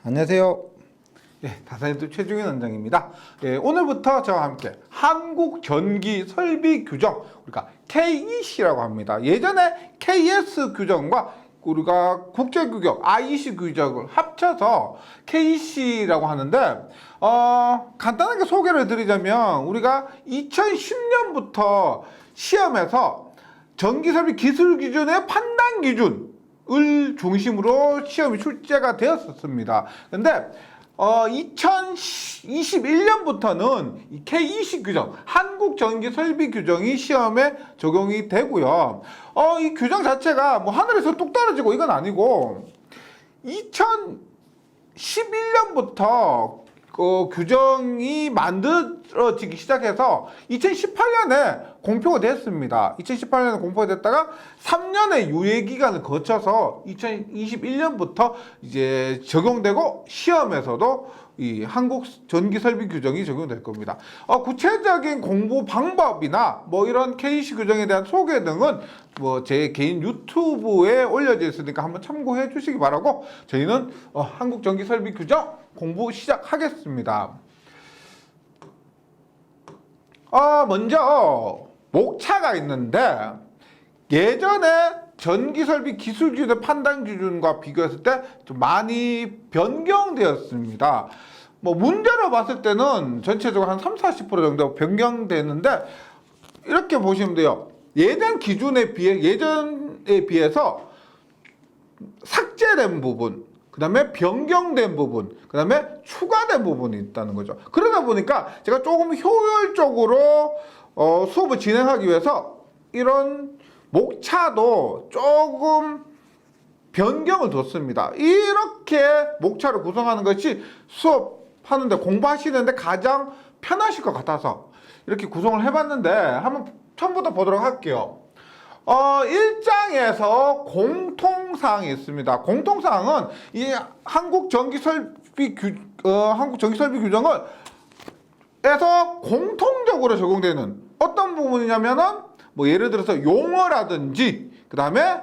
안녕하세요. 다산유튜브 최중현 원장입니다. 오늘부터 저와 함께 한국 전기 설비 규정, 우리가 KEC라고 합니다. 예전에 KS 규정과 우리가 국제 규격 IEC 규정을 합쳐서 KEC라고 하는데, 간단하게 소개를 드리자면 우리가 2010년부터 시험에서 전기설비 기술 기준의 판단 기준을 중심으로 시험이 출제가 되었었습니다. 근데 2021년부터는 이 KEC 규정, 한국 전기 설비 규정이 시험에 적용이 되고요. 이 규정 자체가 뭐 하늘에서 뚝 떨어지고 이건 아니고 2011년부터 규정이 만들어지기 시작해서 2018년에 공표가 됐습니다. 2018년에 공표가 됐다가 3년의 유예 기간을 거쳐서 2021년부터 이제 적용되고 시험에서도 이 한국 전기 설비 규정이 적용될 겁니다. 구체적인 공부 방법이나 뭐 이런 KEC 규정에 대한 소개 등은 뭐 제 개인 유튜브에 올려져 있으니까 한번 참고해 주시기 바라고, 저희는 한국 전기 설비 규정 공부 시작하겠습니다. 먼저 목차가 있는데, 예전에 전기설비 기술 기준의 판단 기준과 비교했을 때 좀 많이 변경되었습니다. 뭐 문제로 봤을 때는 전체적으로 한 30-40% 정도 변경되는데, 이렇게 보시면 돼요. 예전에 비해서 삭제된 부분, 그 다음에 변경된 부분, 그 다음에 추가된 부분이 있다는 거죠. 그러다 보니까 제가 조금 효율적으로 수업을 진행하기 위해서 이런 목차도 조금 변경을 뒀습니다. 이렇게 목차를 구성하는 것이 수업하는데, 공부하시는데 가장 편하실 것 같아서 이렇게 구성을 해봤는데, 한번 처음부터 보도록 할게요. 1장에서 공통사항이 있습니다. 공통사항은 이 한국 전기설비 규정을 에서 공통적으로 적용되는 어떤 부분이냐면은, 뭐 예를 들어서 용어라든지, 그 다음에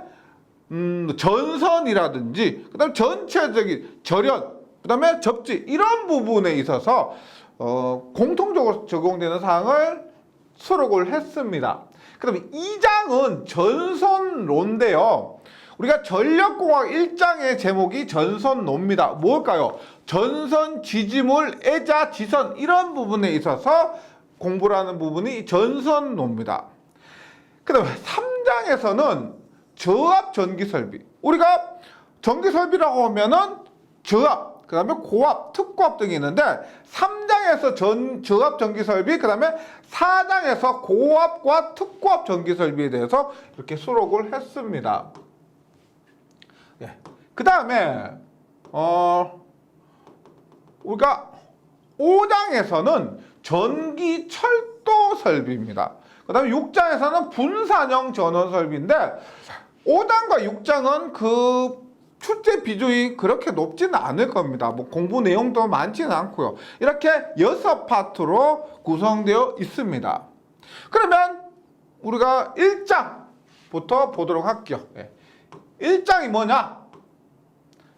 전선이라든지, 그 다음에 전체적인 절연, 그 다음에 접지, 이런 부분에 있어서 공통적으로 적용되는 사항을 수록을 했습니다. 그 다음에 2장은 전선로인데요. 우리가 전력공학 1장의 제목이 전선로입니다. 뭘까요? 전선, 지지물, 애자, 지선, 이런 부분에 있어서 공부라는 부분이 전선로입니다. 그 다음에 3장에서는 저압 전기설비. 우리가 전기설비라고 하면은 저압, 그 다음에 고압, 특고압 등이 있는데, 3장에서 저압 전기설비, 그 다음에 4장에서 고압과 특고압 전기설비에 대해서 이렇게 수록을 했습니다. 그 다음에 우리가 5장에서는 전기철도 설비입니다. 그 다음에 6장에서는 분산형 전원 설비인데, 5장과 6장은 그 출제 비중이 그렇게 높지는 않을 겁니다. 뭐 공부 내용도 많지는 않고요. 이렇게 6파트로 구성되어 있습니다. 그러면 우리가 1장부터 보도록 할게요. 1장이 뭐냐?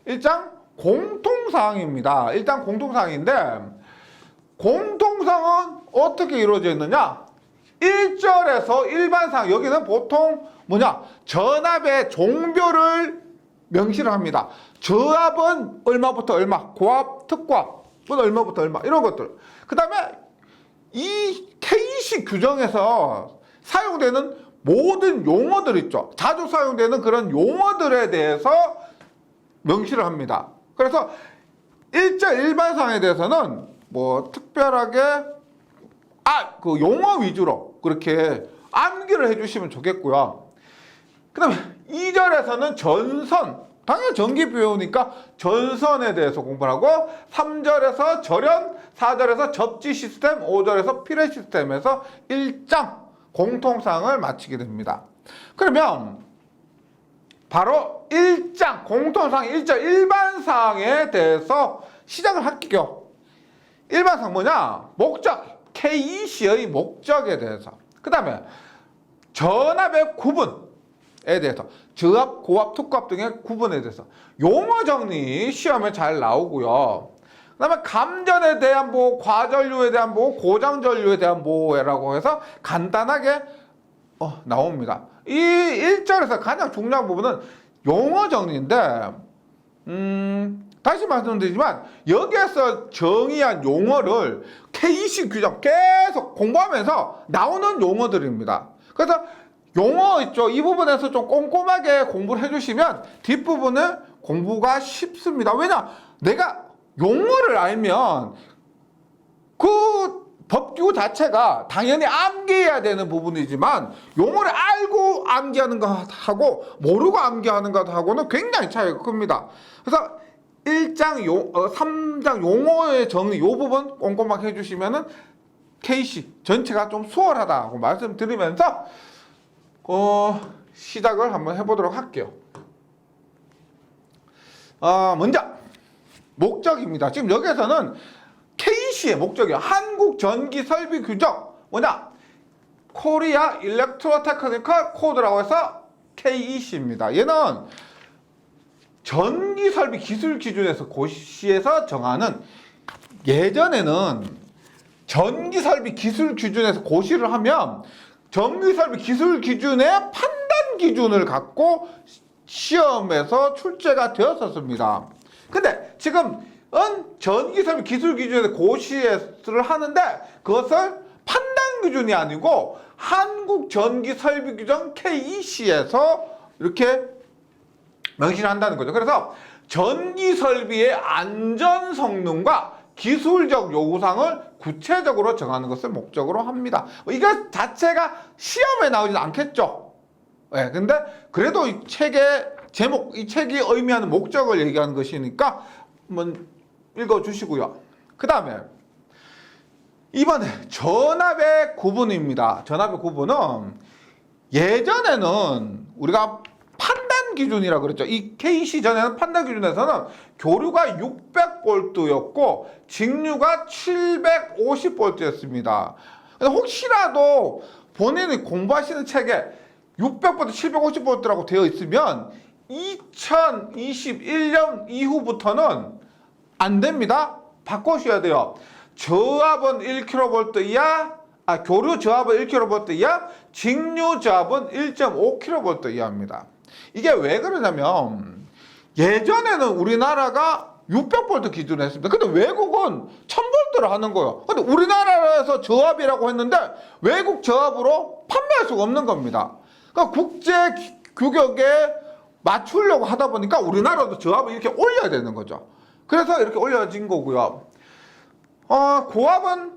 1장 공통사항입니다. 일단 공통사항인데, 공통사항은 어떻게 이루어져 있느냐? 1절에서 일반사항, 여기는 보통 뭐냐? 전압의 종별을 명시를 합니다. 저압은 얼마부터 얼마, 고압, 특고압은 얼마부터 얼마, 이런 것들. 그 다음에 이 KEC 규정에서 사용되는 모든 용어들 있죠. 자주 사용되는 그런 용어들에 대해서 명시를 합니다. 그래서 1절 일반사항에 대해서는 뭐 특별하게 그 용어 위주로 그렇게 암기를 해주시면 좋겠고요. 그 다음에 2절에서는 전선, 당연히 전기 배우니까 전선에 대해서 공부를 하고, 3절에서 절연, 4절에서 접지 시스템, 5절에서 피레 시스템에서 1장 공통사항을 마치게 됩니다. 그러면 바로 1장 공통사항 1절 일반사항에 대해서 시작을 할게요. 일반사항 뭐냐? 목적, KEC의 목적에 대해서. 그 다음에 전압의 구분, 대해서 저압, 고압, 특고압 등의 구분에 대해서 용어 정리 시험에 잘 나오고요. 그다음에 감전에 대한 보호, 과전류에 대한 보호, 고장전류에 대한 보호라고 해서 간단하게 나옵니다. 이 1절에서 가장 중요한 부분은 용어 정리인데 다시 말씀드리지만 여기에서 정의한 용어를 K20 규정 계속 공부하면서 나오는 용어들입니다. 그래서 용어 있죠. 이 부분에서 좀 꼼꼼하게 공부를 해주시면 뒷부분은 공부가 쉽습니다. 왜냐? 내가 용어를 알면 그 법규 자체가 당연히 암기해야 되는 부분이지만 용어를 알고 암기하는 것하고 모르고 암기하는 것하고는 굉장히 차이가 큽니다. 그래서 3장 용어의 정의 이 부분 꼼꼼하게 해주시면은 K20 전체가 좀 수월하다고 말씀드리면서 시작을 한번 해보도록 할게요. 먼저 목적입니다. 지금 여기에서는 KC의 목적이요. 한국전기설비규정 뭐냐? 코리아 일렉트로테크니컬 코드라고 해서 KEC입니다. 얘는 전기설비 기술 기준에서 고시에서 정하는, 예전에는 전기설비 기술 기준에서 고시를 하면 전기설비 기술 기준의 판단 기준을 갖고 시험에서 출제가 되었었습니다. 근데 지금은 전기설비 기술 기준에서 고시를 하는데 그것을 판단 기준이 아니고 한국전기설비규정 KEC에서 이렇게 명시를 한다는 거죠. 그래서 전기설비의 안전 성능과 기술적 요구사항을 구체적으로 정하는 것을 목적으로 합니다. 이거 자체가 시험에 나오진 않겠죠. 네, 근데 그래도 이 책의 제목, 이 책이 의미하는 목적을 얘기하는 것이니까 한번 읽어주시고요. 그 다음에 이번에 전압의 구분입니다. 전압의 구분은 예전에는 우리가 판단 기준이라고 그랬죠. 이 KC 전에는 판단 기준에서는 교류가 600V였고 직류가 750V였습니다. 혹시라도 본인이 공부하시는 책에 600V, 750V라고 되어 있으면 2021년 이후부터는 안 됩니다. 바꾸셔야 돼요. 저압은 1kV 이하, 교류 저압은 1kV 이하, 직류 저압은 1.5kV 이하입니다. 이게 왜 그러냐면 예전에는 우리나라가 600V 기준으로 했습니다. 근데 외국은 1000V를 하는 거예요. 근데 우리나라에서 저압이라고 했는데 외국 저압으로 판매할 수가 없는 겁니다. 그러니까 국제 규격에 맞추려고 하다 보니까 우리나라도 저압을 이렇게 올려야 되는 거죠. 그래서 이렇게 올려진 거고요. 고압은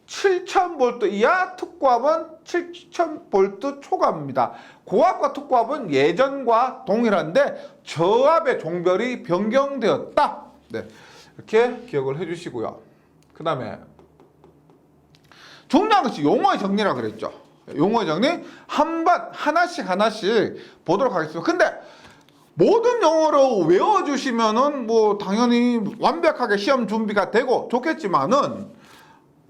7000V 이하, 특고압은 7000V 초과입니다. 고압과 특고압은 예전과 동일한데 저압의 종별이 변경되었다. 네, 이렇게 기억을 해주시고요. 그 다음에 중요한 것이 용어의 정리라 그랬죠. 용어의 정리 한번 하나씩 보도록 하겠습니다. 근데 모든 용어로 외워주시면은 뭐 당연히 완벽하게 시험 준비가 되고 좋겠지만은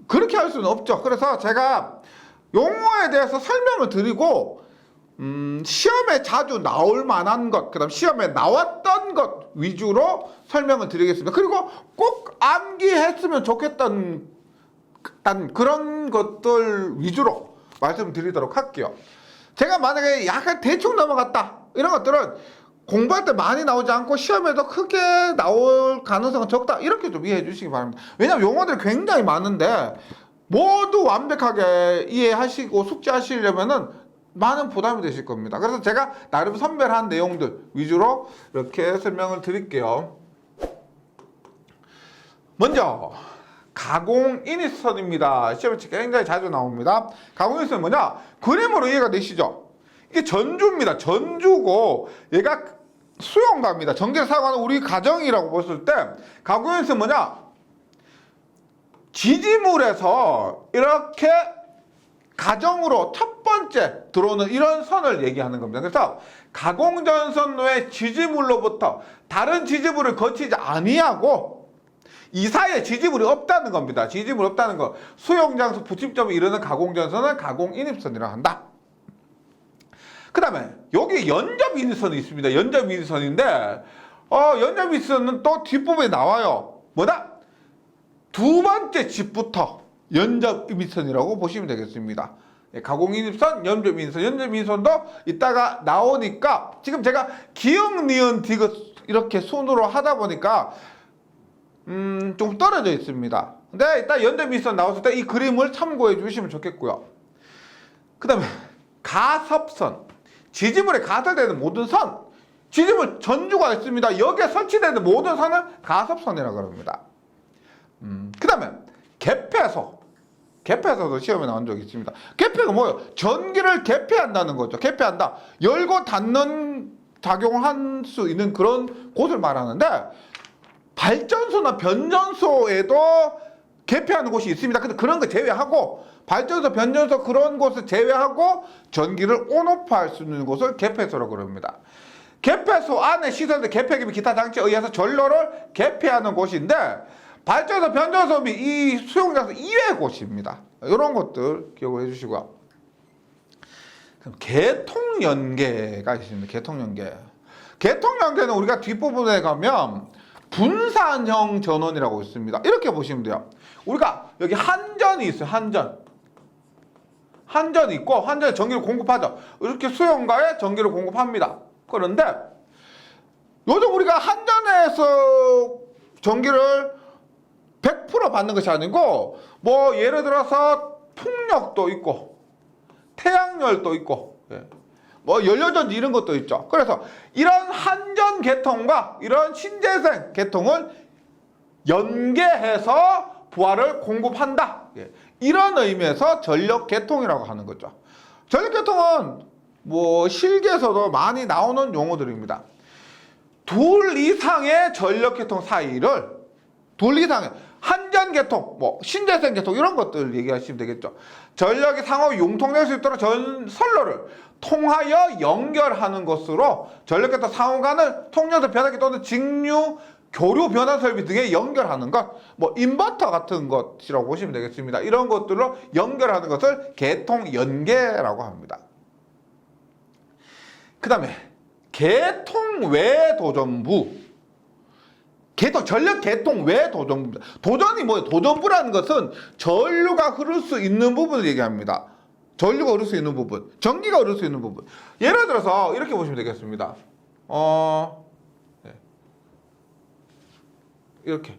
그렇게 할 수는 없죠. 그래서 제가 용어에 대해서 설명을 드리고 시험에 자주 나올 만한 것, 그 다음 시험에 나왔던 것 위주로 설명을 드리겠습니다. 그리고 꼭 암기했으면 좋겠던 그런 것들 위주로 말씀드리도록 할게요. 제가 만약에 약간 대충 넘어갔다 이런 것들은 공부할 때 많이 나오지 않고 시험에도 크게 나올 가능성은 적다, 이렇게 좀 이해해 주시기 바랍니다. 왜냐하면 용어들이 굉장히 많은데 모두 완벽하게 이해하시고 숙지하시려면은 많은 부담이 되실 겁니다. 그래서 제가 나름 선별한 내용들 위주로 이렇게 설명을 드릴게요. 먼저 가공인입선입니다. 시험에 굉장히 자주 나옵니다. 가공인입선은 뭐냐? 그림으로 이해가 되시죠? 이게 전주입니다. 전주고 얘가 수용가입니다. 전기를 사용하는 우리 가정이라고 봤을 때 가공인입선은 뭐냐? 지지물에서 이렇게 가정으로 첫 번째 들어오는 이런 선을 얘기하는 겁니다. 그래서 가공전선로의 지지물로부터 다른 지지물을 거치지 아니하고 이 사이에 지지물이 없다는 겁니다. 지지물이 없다는 거. 수용장소 부침점을 이루는 가공전선은 가공인입선이라고 한다. 그 다음에 여기 연접인선이 있습니다. 연접인선인데 연접인선은 또 뒷부분에 나와요. 뭐다? 두 번째 집부터 연접인선이라고 보시면 되겠습니다. 가공인입선, 연접인선도 이따가 나오니까 지금 제가 기역, 니은, 디귿 이렇게 순으로 하다 보니까 좀 떨어져 있습니다. 근데 이따 연접인선 나왔을 때 이 그림을 참고해 주시면 좋겠고요. 그 다음에 가섭선, 지지물에 가설되는 모든 선, 지지물 전주가 있습니다. 여기에 설치되는 모든 선을 가섭선이라고 합니다. 그 다음에 개폐소, 개폐소도 시험에 나온 적이 있습니다. 개폐가 뭐예요? 전기를 개폐한다는 거죠. 개폐한다. 열고 닫는 작용을 할 수 있는 그런 곳을 말하는데, 발전소나 변전소에도 개폐하는 곳이 있습니다. 근데 그런 거 제외하고, 발전소, 변전소 그런 곳을 제외하고 전기를 온오프 할 수 있는 곳을 개폐소라고 합니다. 개폐소 안에 시설된 개폐기비 기타 장치에 의해서 전로를 개폐하는 곳인데, 발전소, 변전소 및 이 수용장소 이외의 곳입니다. 이런 것들 기억을 해주시고요. 그럼 개통연계가 있습니다. 개통연계. 개통연계는 우리가 뒷부분에 가면 분산형 전원이라고 있습니다. 이렇게 보시면 돼요. 우리가 여기 한전이 있어요. 한전이 있고, 한전에 전기를 공급하죠. 이렇게 수용가에 전기를 공급합니다. 그런데 요즘 우리가 한전에서 전기를 100% 받는 것이 아니고, 뭐 예를 들어서 풍력도 있고 태양열도 있고, 뭐 연료전지 이런 것도 있죠. 그래서 이런 한전 계통과 이런 신재생 계통을 연계해서 부하를 공급한다. 이런 의미에서 전력계통이라고 하는 거죠. 전력계통은 뭐 실기에서도 많이 나오는 용어들입니다. 둘 이상의 전력계통 사이를, 둘 이상의 한전계통, 뭐 신재생계통 이런 것들 얘기하시면 되겠죠. 전력이 상호 융통될 수 있도록 선로를 통하여 연결하는 것으로 전력계통 상호간을 통연소 변압기 또는 직류 교류 변환 설비 등에 연결하는 것, 뭐 인버터 같은 것이라고 보시면 되겠습니다. 이런 것들로 연결하는 것을 계통 연계라고 합니다. 그 다음에 계통 외 도전부. 전력 계통 외 도전부입니다. 도전이 뭐예요? 도전부라는 것은 전류가 흐를 수 있는 부분을 얘기합니다. 전류가 흐를 수 있는 부분, 전기가 흐를 수 있는 부분. 예를 들어서 이렇게 보시면 되겠습니다. 이렇게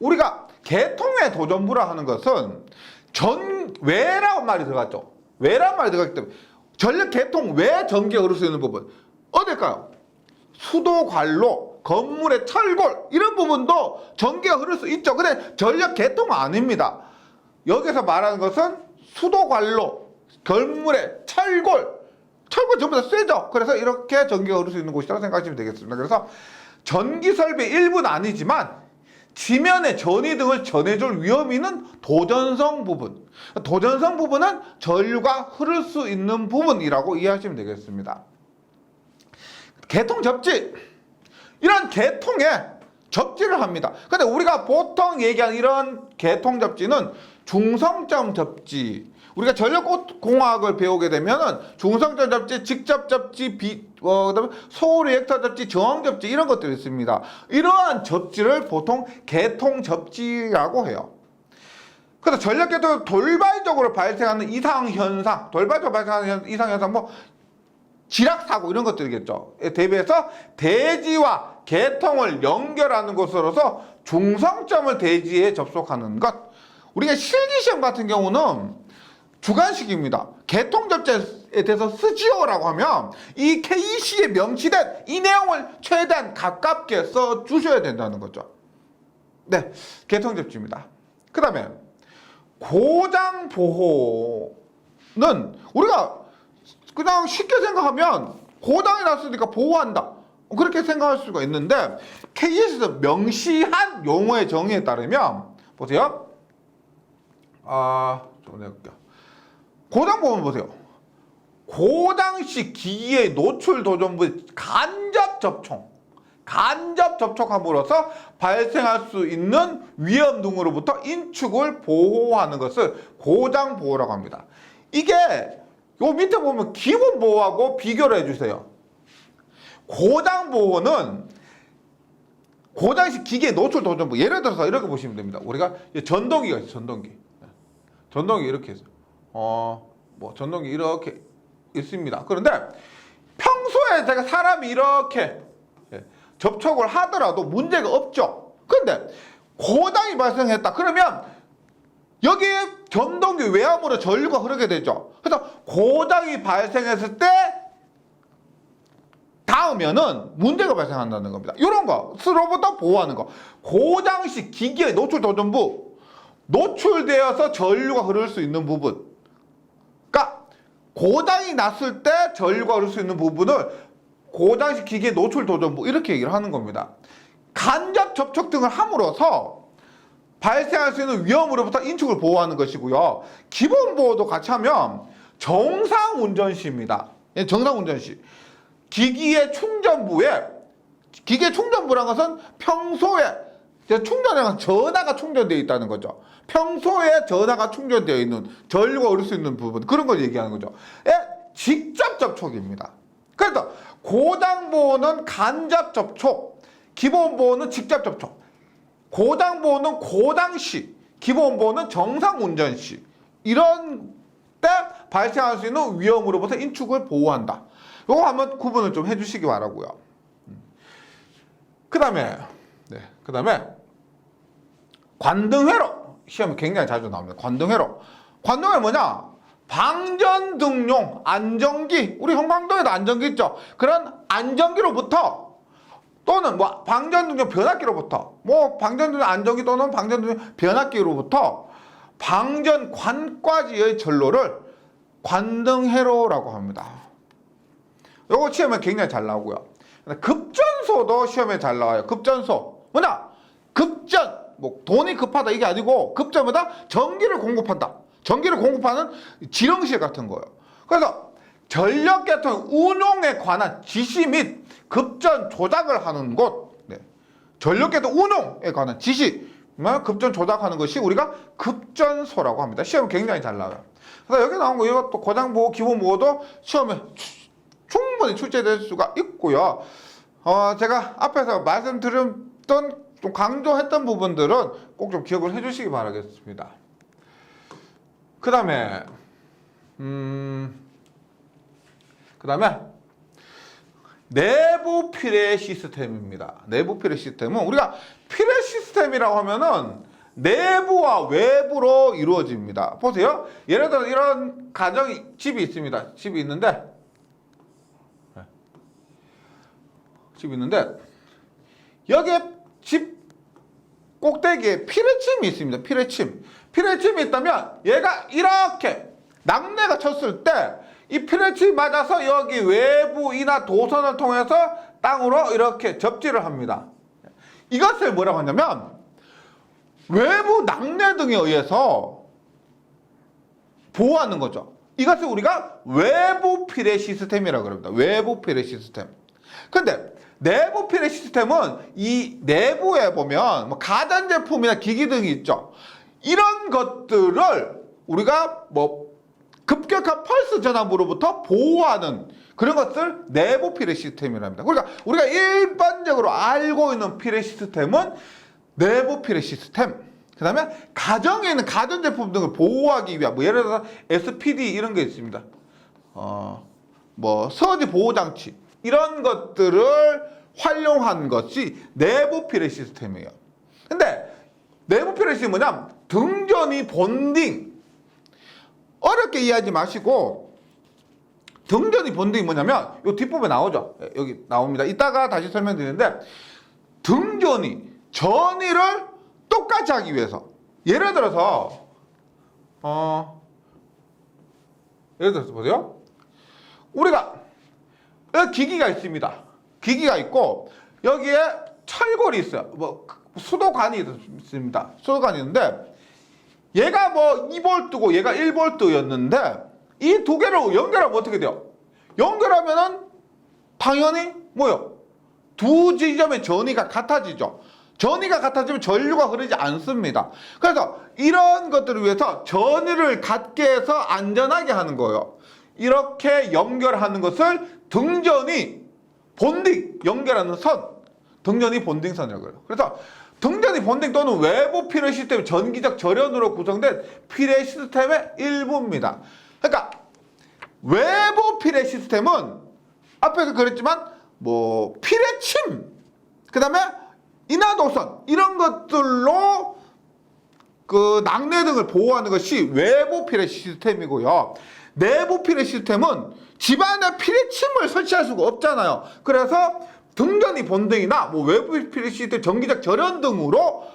우리가 계통의 도전부라 하는 것은 외라는 말이 들어갔죠. 외라는 말이 들어갔기 때문에 전력 계통 외 전기가 흐를 수 있는 부분 어딜까요? 수도 관로, 건물의 철골 이런 부분도 전기가 흐를 수 있죠. 근데 전력 계통은 아닙니다. 여기서 말하는 것은 수도 관로, 건물의 철골 전부 다 쇠죠. 그래서 이렇게 전기가 흐를 수 있는 곳이라고 생각하시면 되겠습니다. 그래서 전기 설비 일부는 아니지만 지면의 전이 등을 전해줄 위험이 있는 도전성 부분. 도전성 부분은 전류가 흐를 수 있는 부분이라고 이해하시면 되겠습니다. 계통 접지. 이런 계통에 접지를 합니다. 근데 우리가 보통 얘기하는 이런 계통 접지는 중성점 접지. 우리가 전력공학을 배우게 되면은 중성점 접지, 직접 접지, 그다음에 소리액터 접지, 저항 접지 이런 것들이 있습니다. 이러한 접지를 보통 계통 접지라고 해요. 그래서 전력계통이 돌발적으로 발생하는 이상현상, 돌발적으로 발생하는 이상현상, 뭐 지락사고 이런 것들이겠죠. 대비해서 대지와 계통을 연결하는 것으로서 중성점을 대지에 접속하는 것. 우리가 실기시험 같은 경우는 주관식입니다. 계통 접지에 대해서 쓰지요라고 하면 이 KC에 명시된 이 내용을 최대한 가깝게 써 주셔야 된다는 거죠. 네, 계통 접지입니다. 그 다음에 고장 보호는 우리가 그냥 쉽게 생각하면 고장이 났으니까 보호한다. 그렇게 생각할 수가 있는데 KC에서 명시한 용어의 정의에 따르면 보세요. 좀 내볼게요. 고장 보면 보세요. 고장 시 기기의 노출 도전부의 간접 접촉함으로써 발생할 수 있는 위험 등으로부터 인축을 보호하는 것을 고장 보호라고 합니다. 이게 요 밑에 보면 기본 보호하고 비교를 해주세요. 고장 보호는 고장식 기계 노출 도전부. 예를 들어서 이렇게 보시면 됩니다. 우리가 전동기가 있어요. 전동기 이렇게 있어요. 뭐 전동기 이렇게 있습니다. 그런데 평소에 제가 사람이 이렇게 접촉을 하더라도 문제가 없죠. 그런데 고장이 발생했다. 그러면 여기에 전동기 외압으로 전류가 흐르게 되죠. 그래서 고장이 발생했을 때 닿으면은 문제가 발생한다는 겁니다. 이런 거 스로부터 보호하는 거. 고장식 기기의 노출 도전부, 노출되어서 전류가 흐를 수 있는 부분. 그러니까 고장이 났을 때 전류가 흐를 수 있는 부분을 고장식 기기의 노출 도전부 이렇게 얘기를 하는 겁니다. 간접 접촉 등을 함으로써 발생할 수 있는 위험으로부터 인축을 보호하는 것이고요. 기본 보호도 같이 하면 정상 운전 시입니다. 정상 운전 시. 기기의 충전부라는 것은 평소에 충전이란 전하가 충전되어 있다는 거죠. 평소에 전하가 충전되어 있는 전류가 흐를 수 있는 부분, 그런 걸 얘기하는 거죠. 직접 접촉입니다. 그래서 고장 보호는 간접 접촉, 기본 보호는 직접 접촉. 고장 보호는 고장 시, 기본 보호는 정상 운전 시. 이런 때 발생할 수 있는 위험으로부터 인축을 보호한다. 요거 한번 구분을 좀 해주시기 바라고요. 그 다음에 관등회로 시험에 굉장히 자주 나옵니다. 관등회로 뭐냐? 방전등용 안전기, 우리 형광등에도 안전기 있죠. 그런 안전기로부터 또는 뭐 방전등용 변압기로부터, 뭐 방전등용 안전기 또는 방전등용 변압기로부터 방전관까지의 전로를 관등회로라고 합니다. 요거 시험에 굉장히 잘 나오고요. 급전소도 시험에 잘 나와요. 급전소 뭐냐? 급전, 뭐 돈이 급하다 이게 아니고 급전보다 전기를 공급한다. 전기를 공급하는 지령실 같은 거예요. 그래서 전력계통 운용에 관한 지시 및 급전 조작을 하는 곳, 전력계통 운용에 관한 지시, 급전 조작하는 것이 우리가 급전소라고 합니다. 시험에 굉장히 잘 나와요. 그래서 여기 나온 거 이것도 고장보호, 기본보호도 시험에 충분히 출제될 수가 있고요. 제가 앞에서 말씀드렸던 좀 강조했던 부분들은 꼭 좀 기억을 해주시기 바라겠습니다. 그 다음에 내부 피레 시스템입니다. 내부 피레 시스템은 우리가 피레 시스템이라고 하면은 내부와 외부로 이루어집니다. 보세요. 예를 들어 이런 집이 있습니다. 집이 있는데 여기에 집 꼭대기에 피레침이 있습니다. 피레침이 있다면 얘가 이렇게 낙뢰가 쳤을 때 이 피레침이 맞아서 여기 외부이나 도선을 통해서 땅으로 이렇게 접지를 합니다. 이것을 뭐라고 하냐면 외부 낙뢰 등에 의해서 보호하는 거죠. 이것을 우리가 외부 피레 시스템이라고 합니다. 외부 피레 시스템. 근데 내부 피레 시스템은 이 내부에 보면 뭐 가전제품이나 기기 등이 있죠. 이런 것들을 우리가 뭐 급격한 펄스 전압으로부터 보호하는 그런 것을 내부 피레 시스템이랍니다. 그러니까 우리가 일반적으로 알고 있는 피레 시스템은 내부 피레 시스템. 그 다음에 가정에 있는 가전제품 등을 보호하기 위한 뭐 예를 들어서 SPD 이런 게 있습니다. 뭐 서지 보호장치 이런 것들을 활용한 것이 내부 피레 시스템이에요. 근데 내부 피레 시스템은 뭐냐? 등전이 본딩. 어렵게 이해하지 마시고 등전이 본딩이 뭐냐면 이 뒷부분에 나오죠. 여기 나옵니다. 이따가 다시 설명드리는데 등전이 전위를 똑같이 하기 위해서 예를 들어서 보세요. 우리가 여기 기기가 있습니다. 기기가 있고 여기에 철골이 있어요. 뭐 수도관이 있습니다. 수도관이 있는데 얘가 뭐 2V고 얘가 1V였는데 이 두 개를 연결하면 어떻게 돼요? 연결하면은 당연히 뭐요? 두 지점의 전위가 같아지죠. 전위가 같아지면 전류가 흐르지 않습니다. 그래서 이런 것들을 위해서 전위를 같게 해서 안전하게 하는 거예요. 이렇게 연결하는 것을 등전이 본딩 연결하는 선, 등전이 본딩선이라고 해요. 그래서 등전이 본딩 또는 외부 필의 시스템 전기적 절연으로 구성된 필의 시스템의 일부입니다. 그러니까 외부 필의 시스템은 앞에서 그랬지만 뭐 필의침, 그 다음에 인하도선 이런 것들로 그 낙뢰 등을 보호하는 것이 외부 필의 시스템이고요. 내부 필의 시스템은 집안에 필의침을 설치할 수가 없잖아요. 그래서 등전이 본등이나 뭐 외부 필의 시스템, 전기적 절연 등으로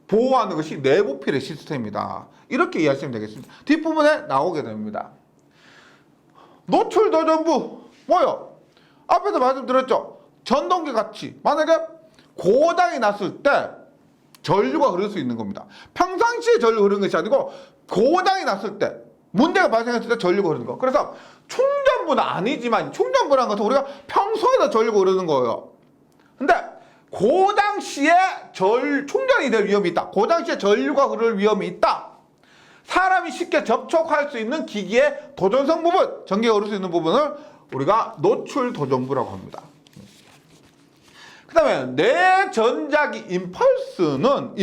보호하는 것이 내부 필의 시스템이다. 이렇게 이해하시면 되겠습니다. 뒷부분에 나오게 됩니다. 노출 도전부 뭐요? 앞에서 말씀드렸죠. 전동기 같이 만약에 고장이 났을 때 전류가 흐를 수 있는 겁니다. 평상시에 전류가 흐르는 것이 아니고 고장이 났을 때 문제가 발생했을 때 전류가 흐르는 거. 그래서 충전부는 아니지만 충전부라는 것은 우리가 평소에도 전류가 흐르는 거예요. 근데 고장 시에 충전이 될 위험이 있다. 고장 시에 전류가 흐를 위험이 있다. 사람이 쉽게 접촉할 수 있는 기기의 도전성 부분, 전기가 흐를 수 있는 부분을 우리가 노출 도전부라고 합니다. 그 다음에 내전자기 임펄스는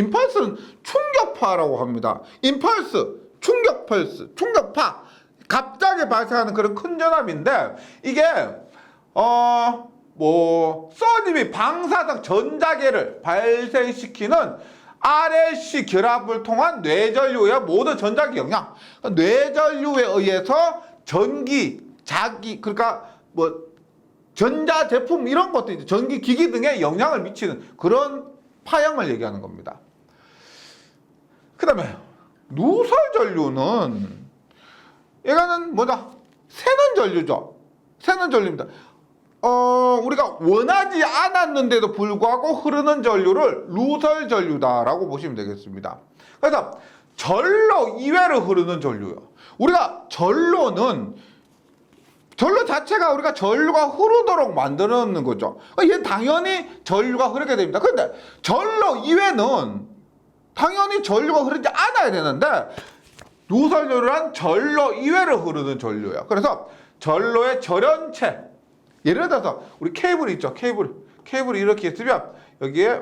충격파라고 합니다. 임펄스, 충격파. 갑자기 발생하는 그런 큰 전압인데 이게 써님이 방사성 전자계를 발생시키는 RLC 결합을 통한 뇌전류의 모든 전자기 영향, 뇌전류에 의해서 그러니까 전자제품 이런 것들, 전기기기 등에 영향을 미치는 그런 파형을 얘기하는 겁니다. 그 다음에 누설전류는 이거는 새는전류죠. 새는전류입니다. 우리가 원하지 않았는데도 불구하고 흐르는 전류를 누설전류다라고 보시면 되겠습니다. 그래서 전로 이외로 흐르는 전류요. 우리가 전로 자체가 우리가 전류가 흐르도록 만들어 놓는 거죠. 얘 당연히 전류가 흐르게 됩니다. 그런데 전로 이외는 당연히 전류가 흐르지 않아야 되는데 누설전류란 전로 이외로 흐르는 전류예요. 그래서 전로의 절연체, 예를 들어서 우리 케이블이 있죠. 케이블이 이렇게 있으면 여기에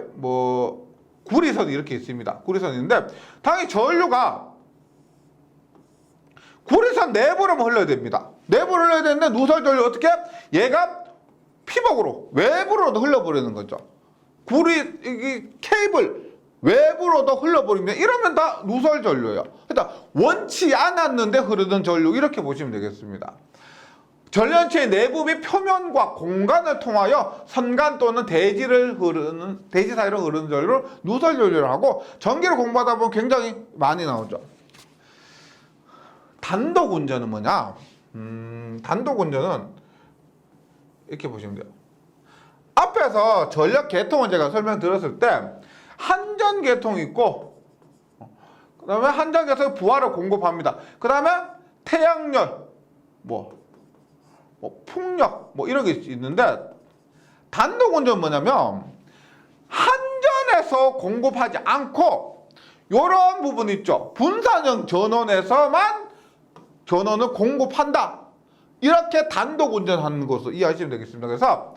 구리선이 이렇게 있습니다. 구리선이 있는데 당연히 전류가 구리선 내부로만 흘러야 됩니다. 내부로 흘러야 되는데 누설전류 어떻게? 얘가 피복으로 외부로도 흘러버리는 거죠. 케이블 외부로도 흘러버리면 이러면 다 누설전류예요. 그러니까 원치 않았는데 흐르는 전류 이렇게 보시면 되겠습니다. 전련체의 내부 및 표면과 공간을 통하여 선간 또는 대지 사이로 흐르는 전류를 누설전류라고 하고 전기를 공부하다 보면 굉장히 많이 나오죠. 단독운전은 뭐냐? 단독운전은 이렇게 보시면 돼요. 앞에서 전력 계통을 제가 설명드렸을 때 한전 계통이 있고 그 다음에 한전 계통이 부하를 공급합니다. 그 다음에 태양열 풍력 이런 게 있는데 단독운전은 뭐냐면 한전에서 공급하지 않고 이런 부분 있죠. 분산형 전원에서만 전원을 공급한다. 이렇게 단독운전하는 것으로 이해하시면 되겠습니다. 그래서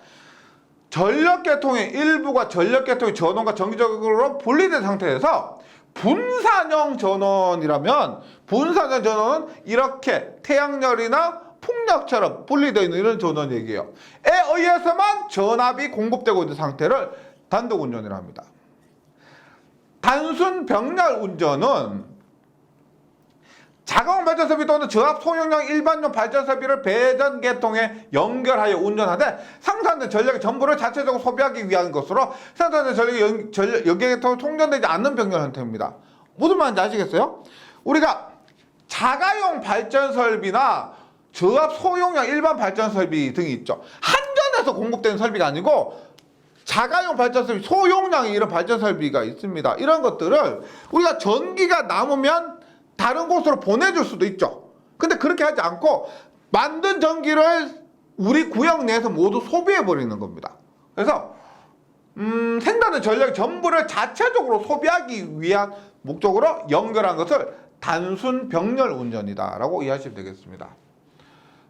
전력계통의 일부가 전력계통의 전원과 정기적으로 분리된 상태에서 분산형 전원이라면 분산형 전원은 이렇게 태양열이나 풍력처럼 분리되어 있는 이런 전원 얘기예요. 에 의해서만 전압이 공급되고 있는 상태를 단독운전이라 합니다. 단순 병렬 운전은 자가용 발전설비 또는 저압 소용량 일반용 발전설비를 배전계통에 연결하여 운전하되 생산된 전력의 전부를 자체적으로 소비하기 위한 것으로 생산된 전력이 연계계통에 통전되지 않는 병렬 형태입니다. 무슨 말인지 아시겠어요? 우리가 자가용 발전설비나 저압 소용량 일반 발전설비 등이 있죠. 한전에서 공급되는 설비가 아니고 자가용 발전설비, 소용량의 이런 발전설비가 있습니다. 이런 것들을 우리가 전기가 남으면 다른 곳으로 보내줄 수도 있죠. 근데 그렇게 하지 않고 만든 전기를 우리 구역 내에서 모두 소비해버리는 겁니다. 그래서 생산된 전력의 전부를 자체적으로 소비하기 위한 목적으로 연결한 것을 단순 병렬 운전이다 라고 이해하시면 되겠습니다.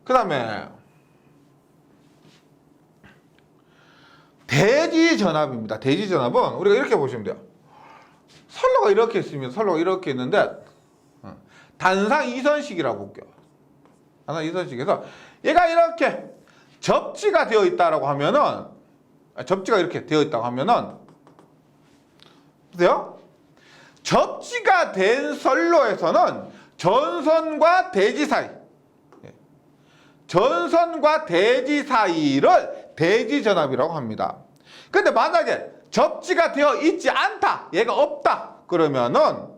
그 그 다음에 대지전압입니다. 대지전압은 우리가 이렇게 보시면 돼요. 선로가 이렇게 있습니다. 선로가 이렇게 있는데 단상 이선식이라고 볼게요. 단상 이선식에서 얘가 이렇게 접지가 되어 있다라고 하면은 접지가 이렇게 되어 있다고 하면은 보세요. 접지가 된 선로에서는 전선과 대지 사이, 전선과 대지 사이를 대지전압이라고 합니다. 근데 만약에 접지가 되어 있지 않다, 얘가 없다 그러면은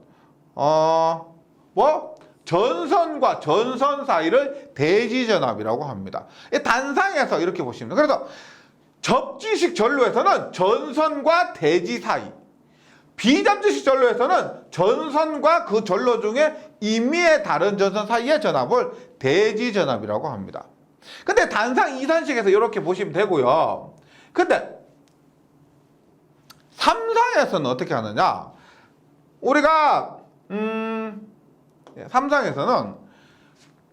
전선과 전선 사이를 대지전압이라고 합니다. 단상에서 이렇게 보시면 돼요. 그래서 접지식 전로에서는 전선과 대지 사이, 비접지식 전로에서는 전선과 그 전로 중에 임의의 다른 전선 사이의 전압을 대지전압이라고 합니다. 근데 단상 이선식에서 이렇게 보시면 되고요. 근데 삼상에서는 어떻게 하느냐? 우리가 삼상에서는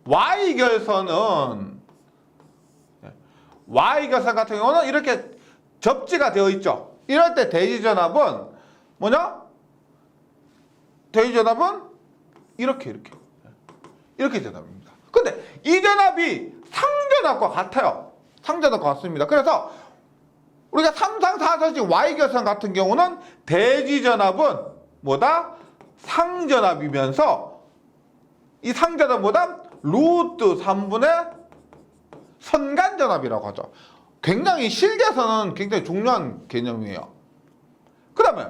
Y결선은 Y결선 같은 경우는 이렇게 접지가 되어 있죠. 이럴 때 대지전압은 뭐냐? 대지전압은 이렇게 전압입니다. 근데 이 전압이 상전압과 같아요. 상전압과 같습니다. 그래서 우리가 3상 4선식 Y결선 같은 경우는 대지전압은 뭐다? 상전압이면서 이 상전압보다 루트 3분의 선간전압이라고 하죠. 굉장히 실계에서는 굉장히 중요한 개념이에요. 그 다음에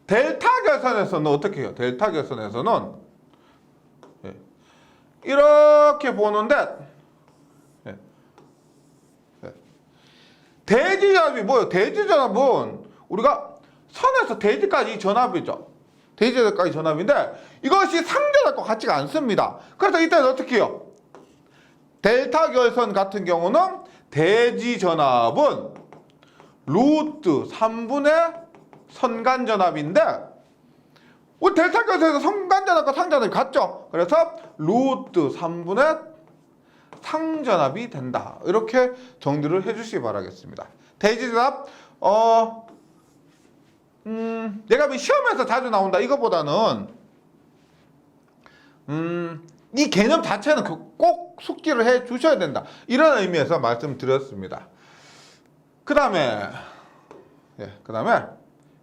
델타 결선에서는 어떻게 해요? 델타 결선에서는 이렇게 보는데 대지전압이 뭐예요? 대지전압은 우리가 선에서 대지까지 전압이죠. 대지까지 전압인데 이것이 상전압과 같지가 않습니다. 그래서 이때는 어떻게 해요? 델타 결선 같은 경우는 대지전압은 루트 3분의 선간전압인데 우리 델타 결선에서 선간전압과 상전압이 같죠? 그래서 루트 3분의 상전압이 된다. 이렇게 정리를 해주시기 바라겠습니다. 대지전압 얘가 시험에서 자주 나온다 이거보다는 이 개념 자체는 꼭 숙지를 해 주셔야 된다. 이런 의미에서 말씀드렸습니다. 그 다음에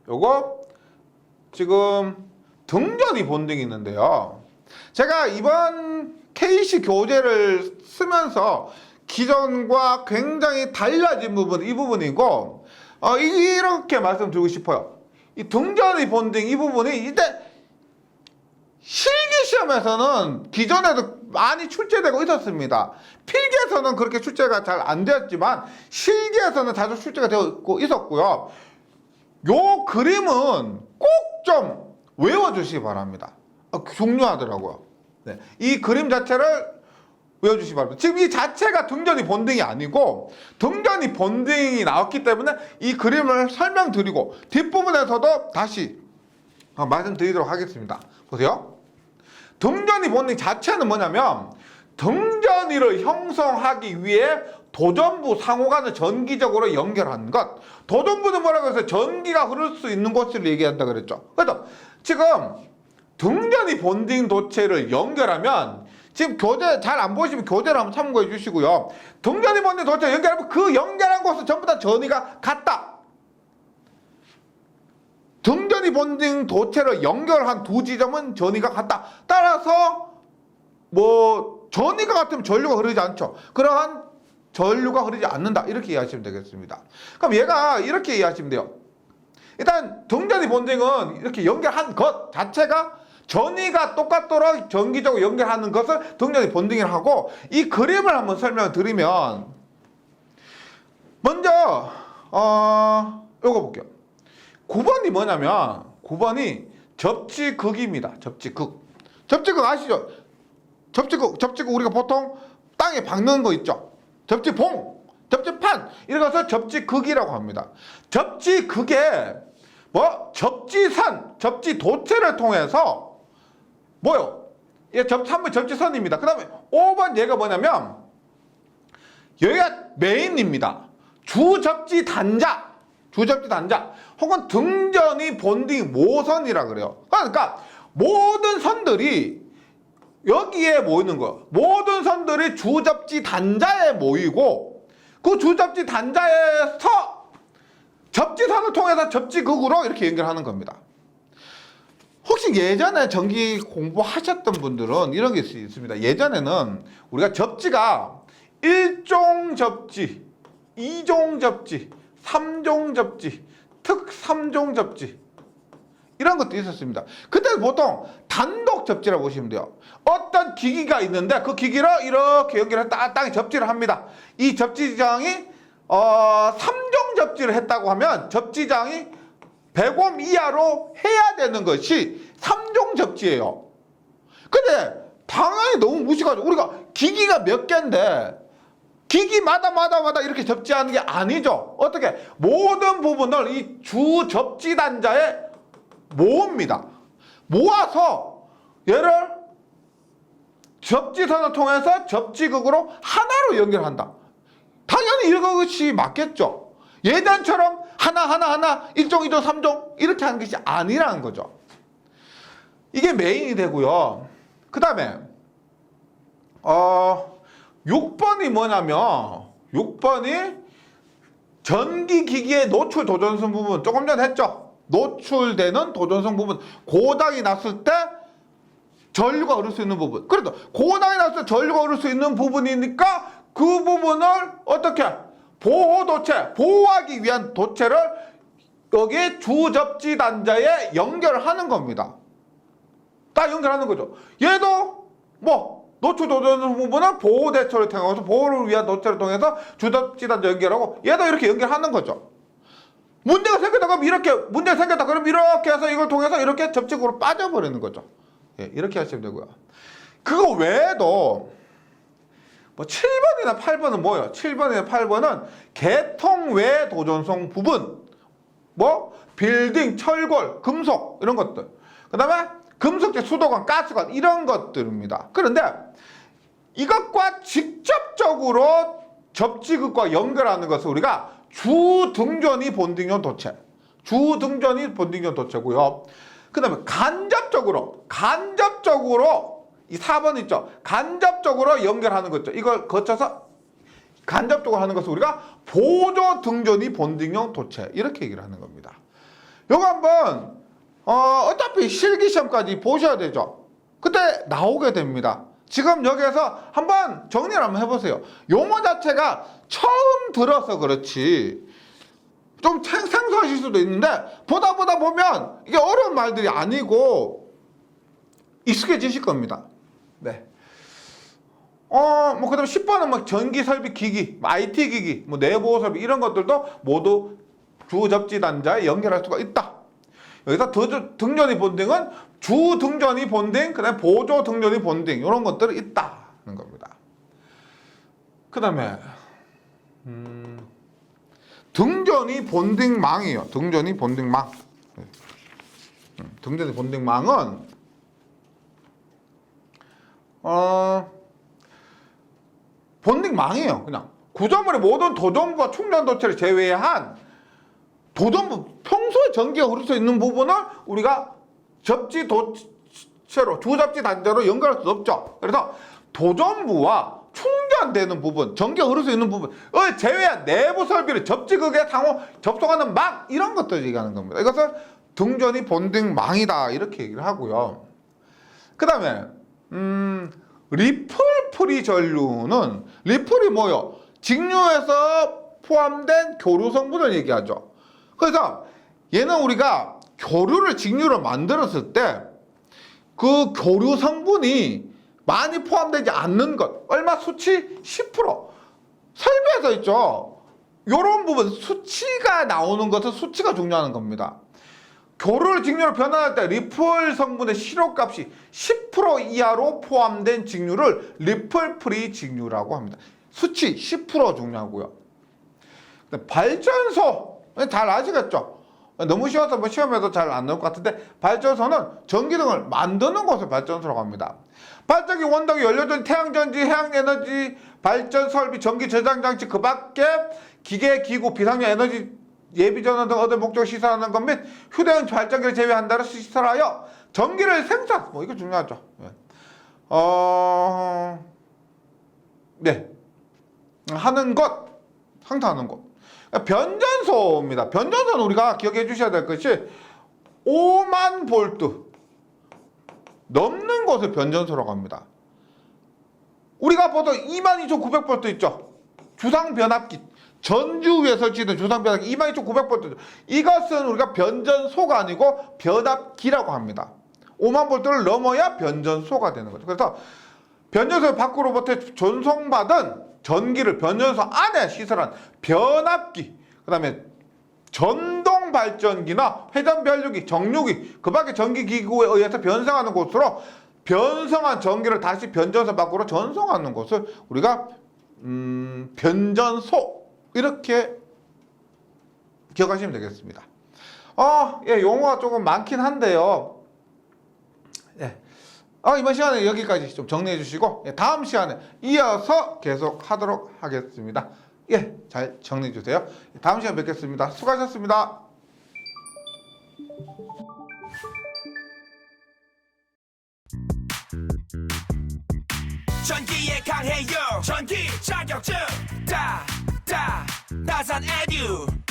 요거 지금 등전이 본등이 있는데요. 제가 이번 KC 교재를 쓰면서 기존과 굉장히 달라진 부분 이 부분이고 이렇게 말씀드리고 싶어요. 이 등전의 본등 이 부분이 이때 실기시험에서는 기존에도 많이 출제되고 있었습니다. 필기에서는 그렇게 출제가 잘 안 되었지만 실기에서는 자주 출제가 되고 있었고요. 요 그림은 꼭 좀 외워주시기 바랍니다. 중요하더라고요. 네. 이 그림 자체를 외워주시기 바랍니다. 지금 이 자체가 등전이 본등이 아니고 등전이 본등이 나왔기 때문에 이 그림을 설명드리고 뒷부분에서도 다시 말씀드리도록 하겠습니다. 보세요. 등전이 본등 자체는 뭐냐면 등전이를 형성하기 위해 도전부 상호간을 전기적으로 연결하는 것. 도전부는 뭐라고 해서 전기가 흐를 수 있는 곳을 얘기한다 그랬죠. 그래서 지금 등전이 본등 도체를 연결하면 지금 교재 잘 안 보시면 교재를 한번 참고해 주시고요. 등전이 본등 도체 연결하면 그 연결한 곳은 전부 다 전위가 같다. 등전이 본등 도체를 연결한 두 지점은 전위가 같다. 따라서 전위가 같으면 전류가 흐르지 않죠. 그러한 전류가 흐르지 않는다. 이렇게 이해하시면 되겠습니다. 그럼 얘가 이렇게 이해하시면 돼요. 일단 등전이 본등은 이렇게 연결한 것 자체가 전위가 똑같도록 전기적으로 연결하는 것을 등전이 본등이라고 하고 이 그림을 한번 설명을 드리면 먼저 요거 볼게요. 9번이 뭐냐면 9번이 접지극입니다. 접지극. 접지극 아시죠? 접지극 우리가 보통 땅에 박는 거 있죠. 접지봉, 접지판 이런 것을 접지극이라고 합니다. 접지극에 접지선, 접지도체를 통해서 뭐요? 얘 3번 접지선입니다. 그 다음에 5번 얘가 뭐냐면 여기가 메인입니다. 주접지 단자 혹은 등전이 본딩 모선이라 그래요. 그러니까 모든 선들이 여기에 모이는 거예요. 모든 선들이 주접지 단자에 모이고 그 주접지 단자에서 접지선을 통해서 접지극으로 이렇게 연결하는 겁니다. 혹시 예전에 전기 공부하셨던 분들은 이런 게 있습니다. 예전에는 우리가 접지가 1종 접지, 2종 접지, 3종 접지, 특 3종 접지 이런 것도 있었습니다. 그때는 보통 단독 접지라고 보시면 돼요. 어떤 기기가 있는데 그 기기를 이렇게 연결해서 땅에 접지를 합니다. 이 접지장이 3종 접지를 했다고 하면 접지장이 100옴 이하로 해야 되는 것이 3종 접지예요. 근데 당연히 너무 무식하죠. 우리가 기기가 몇 개인데 기기마다 이렇게 접지하는 게 아니죠. 어떻게? 모든 부분을 이 주 접지 단자에 모읍니다. 모아서 얘를 접지선을 통해서 접지극으로 하나로 연결한다. 당연히 이것이 맞겠죠. 예전처럼 하나 1종 2종 3종 이렇게 하는 것이 아니라는 거죠. 이게 메인이 되고요. 그 다음에 6번이 뭐냐면 6번이 전기기기의 노출 도전성 부분 조금 전에 했죠. 노출되는 도전성 부분 고당이 났을 때 전류가 흐를 수 있는 부분. 그래도 고당이 났을 때 전류가 흐를 수 있는 부분이니까 그 부분을 어떻게 보호도체, 보호하기 위한 도체를 여기 주접지 단자에 연결하는 겁니다. 딱 연결하는 거죠. 얘도 노출 도전 부분은 보호 대처를 통해서 보호를 위한 도체를 통해서 주접지 단자 연결하고 얘도 이렇게 연결하는 거죠. 문제가 생겼다 그러면 이렇게 해서 이걸 통해서 이렇게 접촉으로 빠져버리는 거죠. 예, 이렇게 하시면 되고요. 그거 외에도 7번이나 8번은 뭐예요? 7번이나 8번은 계통 외 도전성 부분, 빌딩, 철골, 금속 이런 것들. 그 다음에 금속재, 수도관, 가스관 이런 것들입니다. 그런데 이것과 직접적으로 접지극과 연결하는 것을 우리가 주등전이 본딩용 도체, 주등전이 본딩용 도체고요. 그 다음에 간접적으로 이 4번 있죠. 간접적으로 연결하는 거죠. 이걸 거쳐서 간접적으로 하는 것을 우리가 보조 등전이 본딩용 도체 이렇게 얘기를 하는 겁니다. 요거 한번 어차피 실기시험까지 보셔야 되죠. 그때 나오게 됩니다. 지금 여기에서 한번 정리를 한번 해보세요. 용어 자체가 처음 들어서 그렇지 좀 생소하실 수도 있는데 보다 보면 이게 어려운 말들이 아니고 익숙해지실 겁니다. 네. 그 다음에 10번은 전기 설비 기기, IT 기기, 내부호 설비 이런 것들도 모두 주접지 단자에 연결할 수가 있다. 여기서 등전이 본딩은 주등전이 본딩, 그 다음에 보조 등전이 본딩 이런 것들이 있다는 겁니다. 그 다음에 등전이 본딩망이에요. 등전이 본딩망. 등전이 본딩망은 본딩망이에요. 그냥 구조물의 모든 도전부와 충전 도체를 제외한 도전부, 평소에 전기가 흐를 수 있는 부분을 우리가 접지 도체로, 주접지 단자로 연결할 수 없죠. 그래서 도전부와 충전되는 부분, 전기가 흐를 수 있는 부분을 제외한 내부 설비를 접지극에 상호 접속하는 망 이런 것들 얘기하는 겁니다. 이것을 등전이 본딩망이다 이렇게 얘기를 하고요. 그 다음에 리플 프리 전류는 리플이 뭐요? 직류에서 포함된 교류 성분을 얘기하죠. 그래서 얘는 우리가 교류를 직류로 만들었을 때 그 교류 성분이 많이 포함되지 않는 것 얼마 수치? 10% 설비에서 있죠. 요런 부분 수치가 나오는 것은 수치가 중요한 겁니다. 교류를 직류로 변환할 때 리플 성분의 실효값이 10% 이하로 포함된 직류를 리플 프리 직류라고 합니다. 수치 10% 중요하고요. 발전소 잘 아시겠죠? 너무 쉬워서 뭐 시험에도 잘 안 나올 것 같은데 발전소는 전기등을 만드는 것을 발전소라고 합니다. 발전기, 원동기, 연료전, 태양전지, 해양에너지, 발전 설비, 전기 저장장치 그 밖에 기계, 기구, 비상용 에너지 예비전원 등 얻을 목적을 시설하는 것 및 휴대용 발전기를 제외한다를 시설하여 전기를 생산, 뭐 이거 중요하죠. 네, 하는 것, 항상 하는 것. 변전소입니다. 변전소는 우리가 기억해 주셔야 될 것이 5만 볼트 넘는 것을 변전소라고 합니다. 우리가 보통 22,900볼트 있죠. 주상변압기. 전주 위에 설치된 주상변압기 22,900볼트. 이것은 우리가 변전소가 아니고 변압기라고 합니다. 5만 볼트를 넘어야 변전소가 되는 거죠. 그래서 변전소 밖으로부터 전송받은 전기를 변전소 안에 시설한 변압기, 그 다음에 전동 발전기나 회전 변류기, 정류기, 그 밖에 전기기구에 의해서 변성하는 곳으로 변성한 전기를 다시 변전소 밖으로 전송하는 곳을 우리가 변전소 이렇게 기억하시면 되겠습니다. 예, 용어가 조금 많긴 한데요. 예. 이번 시간에 여기까지 좀 정리해 주시고 다음 시간에 이어서 계속 하도록 하겠습니다. 예, 잘 정리해 주세요. 다음 시간에 뵙겠습니다. 수고하셨습니다. 전기에 강해요 전기 자격증 나산 에듀